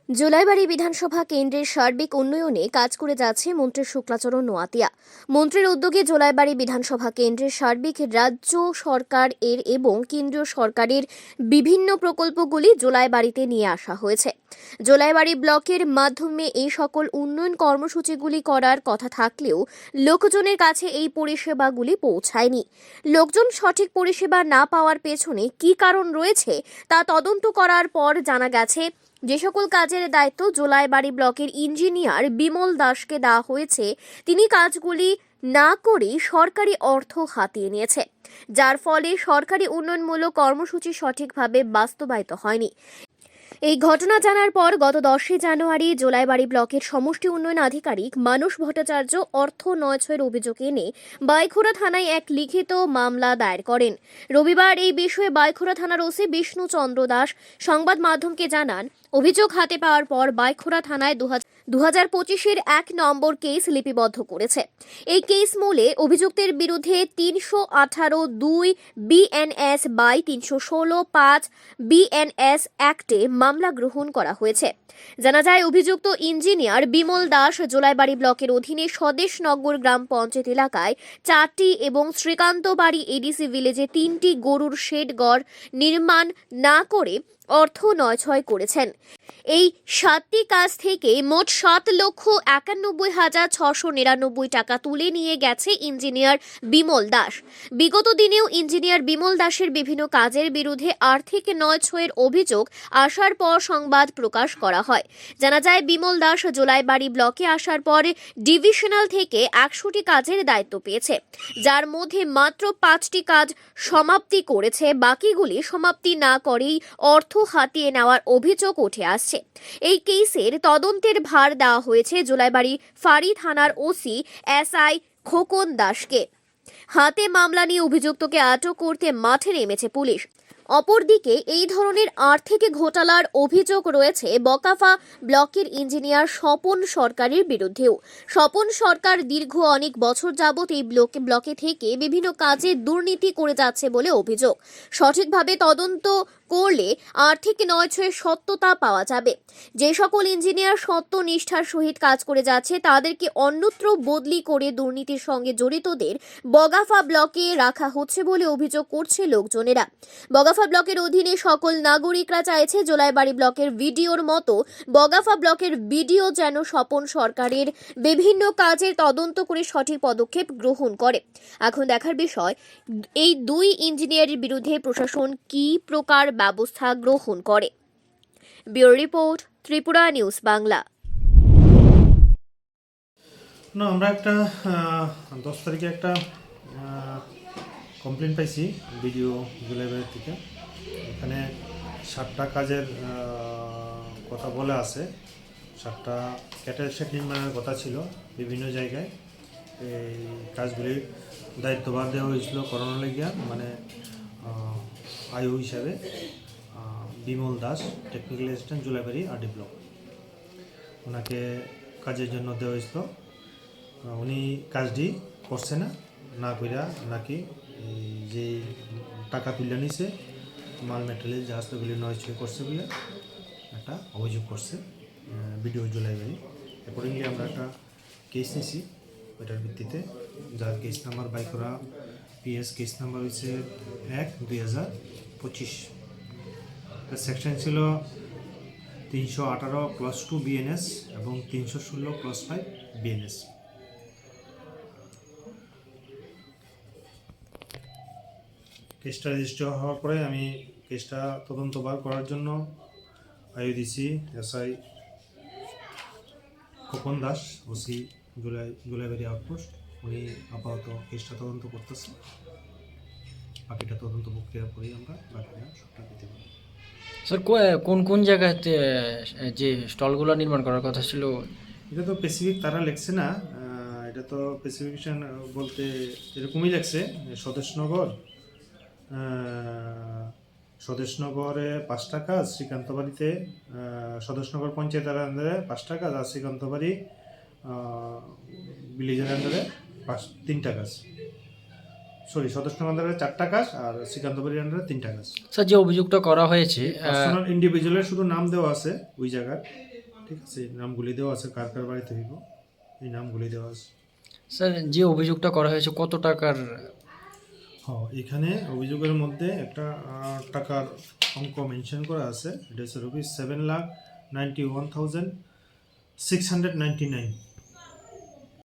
জোলাইবাড়ি বিধানসভা কেন্দ্রের সার্বিক উন্নয়নে কাজ করে যাচ্ছে মন্ত্রী শুক্লাচরণ নোয়াতিয়া। মন্ত্রীর উদ্যোগে জোলাইবাড়ি বিধানসভা কেন্দ্রের সার্বিক রাজ্য সরকার এবং কেন্দ্রীয় সরকারের বিভিন্ন প্রকল্পগুলি জোলাইবাড়িতে নিয়ে আসা হয়েছে। জোলাইবাড়ি ব্লকের মাধ্যমে এই সকল উন্নয়ন কর্মসূচিগুলি করার কথা থাকলেও লোকজনের কাছে এই পরিষেবাগুলি পৌঁছায়নি। লোকজন সঠিক পরিষেবা না পাওয়ার পেছনে কী কারণ রয়েছে তা তদন্ত করার পর জানা গেছে, যে সকল কাজের দায়িত্ব জোলাইবাড়ি ব্লকের ইঞ্জিনিয়ার বিমল দাসকে দেওয়া হয়েছে, তিনি কাজগুলি না করেই সরকারি অর্থ হাতিয়ে নিয়েছে, যার ফলে সরকারি উন্নয়নমূলক কর্মসূচি সঠিকভাবে বাস্তবায়িত হয়নি। এই ঘটনা জানার পর গত 10 জানুয়ারি জোলাইবাড়ি ব্লকের সমষ্টি উন্নয়ন আধিকারিক মানস ভট্টাচার্য অর্থ নয়ছয়ের অভিযোগ এনে বাইখোরা থানায় এক লিখিত মামলা দায়ের করেন। রবিবার এই বিষয়ে বাইখোরা থানার ওসি বিষ্ণু চন্দ্র দাস সংবাদ মাধ্যমকে জানান, অভিযোগ হাতে পাওয়ার পর বাইখোরা থানায় 2025-এর 1 নম্বর কেস লিপিবদ্ধ করেছে। এই কেস মূলে অভিযুক্তের বিরুদ্ধে 318(2) BNS বাই 316(5) BNS অ্যাক্টে মামলা গ্রহণ করা হয়েছে। জানা যায়, অভিযুক্ত ইঞ্জিনিয়ার বিমল দাস জোলাইবাড়ি ব্লকের অধীনে স্বদেশনগর গ্রাম পঞ্চায়েত এলাকায় 4টি এবং শ্রীকান্তবাড়ি এডিসি ভিলেজে 3টি গরুর শেড ঘর নির্মাণ না করে অর্থ নয়ছয় করেছেন। এই 7টি কাজ থেকে মোট 7,91,699 টাকা তুলে নিয়ে গেছে ইঞ্জিনিয়ার বিমল দাস। বিগত দিনেও ইঞ্জিনিয়ার বিমল দাসের বিভিন্ন কাজের বিরুদ্ধে আর্থিক নয়ছয়ের অভিযোগ আসার পর সংবাদ প্রকাশ করা হয়। জানা যায়, বিমল দাস জোলাইবাড়ি ব্লকে আসার পর ডিভিশনাল থেকে 100টি কাজের দায়িত্ব পেয়েছে, যার মধ্যে মাত্র 5টি কাজ সমাপ্তি করেছে। বাকিগুলি সমাপ্তি না করেই অর্থ হাতিয়ে নেওয়ার অভিযোগ উঠে আসছে। এই কেসের তদন্তের ভার দেওয়া হয়েছে জোলাইবাড়ি ফাঁড়ি থানার ওসি SI খোকন দাসকে। হাতে মামলা নিয়ে অভিযুক্তকে আটক করতে মাঠে নেমেছে পুলিশ। অপরদিকে এই ধরনের আর্থিক ঘোটালার অভিযোগ রয়েছে বকাফা ব্লকের ইঞ্জিনিয়ার স্বপন সরকারের বিরুদ্ধেও। স্বপন সরকার দীর্ঘ অনেক বছর যাবৎ এই ব্লকে থেকে বিভিন্ন কাজে দুর্নীতি করে যাচ্ছে বলে অভিযোগ। সঠিকভাবে তদন্ত করলে আর্থিক নয়ছয়ের সত্যতা পাওয়া যাবে। যে সকল ইঞ্জিনিয়ার সত্য নিষ্ঠার সহিত কাজ করে যাচ্ছে, তাদেরকে অন্যত্র বদলি করে দুর্নীতির সঙ্গে জড়িতদের বগাফা ব্লকে রাখা হচ্ছে বলে অভিযোগ করছে লোকজনেরা। বগাফা ব্লকের অধীনে সকল নাগরিকরা চাইছে জোলাইবাড়ি ব্লকের ভিডিওর মতো বগাফা ব্লকের ভিডিও যেন স্বপন সরকারের বিভিন্ন কাজের তদন্ত করে সঠিক পদক্ষেপ গ্রহণ করে। এখন দেখার বিষয়, এই 2 ইঞ্জিনিয়ারের বিরুদ্ধে প্রশাসন কী প্রকার ব্যবস্থা গ্রহণ করে। Bureau report, Tripura news Bangla. আমরা একটা 10 তারিখে একটা কমপ্লেন পাইছি ভিডিও জোলাইবাড়ি থেকে। এখানে 7টা কাজের কথা বলে আছে। 7টা ক্যাটেল শেড নির্মাণের কথা ছিল বিভিন্ন জায়গায়। এই কাজগুলির দায়িত্বভার দেওয়া হয়েছিল করোনা লেগিয়া, মানে আয়ু হিসাবে Bimal Das, technical assistant Jolaibari RD block, ওনাকে কাজের জন্য দেওয়া হয়েছিল। উনি কাজটি করছে না কইরা নাকি যে টাকা তুলে নিছে মাল মেটেরিয়াল জাহাজগুলি নয়ছয় করছে বলে একটা অভিযোগ করছে ভিডিও জোলাইবাড়ি। অ্যাকর্ডিংলি আমরা একটা কেস নিয়েছি ওইটার ভিত্তিতে, যার কেস নাম্বার বাইকরা PS কেস নাম্বার হচ্ছে 1/2025। সেকশন ছিল 318+2 BNS এবং 316+5 BNS। কেসটা রেজিস্টার হওয়ার পরে আমি কেসটা তদন্তবার করার জন্য আয়ু দিছি SI Khokon Das, OC Jolaibari outpost. উনি আপাতত কেসটা তদন্ত করতেছে। বাকিটা তদন্ত প্রক্রিয়া করেই আমরা বাকিটা সবটা দিতে পারি। স্যার, কোন কোন জায়গাতে যে স্টলগুলো নির্মাণ করার কথা ছিল? এটা তো স্পেসিফিক তারা লেখছে না, এটা তো স্পেসিফিকেশন বলতে এরকমই লেখছে। স্বদেশনগরে 5টা কাজ, শ্রীকান্তবাড়িতে স্বদেশনগর পঞ্চায়েতের আন্ডারে 5টা কাজ, আর শ্রীকান্তবাড়ি ভিলেজের আন্ডারে 3টা কাজ। স্বদেশনগর আন্ডারে 4টা কাজ আর শ্রীকান্তবাড়ির আন্ডারে 3টা কাজ। স্যার, যে অভিযোগটা করা হয়েছে পার্সোনাল ইন্ডিভিজুয়ালের শুধু নাম দেওয়া আছে ওই জায়গায়, ঠিক আছে, এই নামগুলি দেওয়া আছে, কার কার বাড়িতে হইব এই নামগুলি দেওয়া আছে। স্যার যে অভিযোগটা করা হয়েছে কত টাকার? হ্যাঁ, এখানে অভিযোগের মধ্যে একটা টাকার অঙ্ক মেনশন করা আছে, এটা হচ্ছে রুপিস 7,91,699।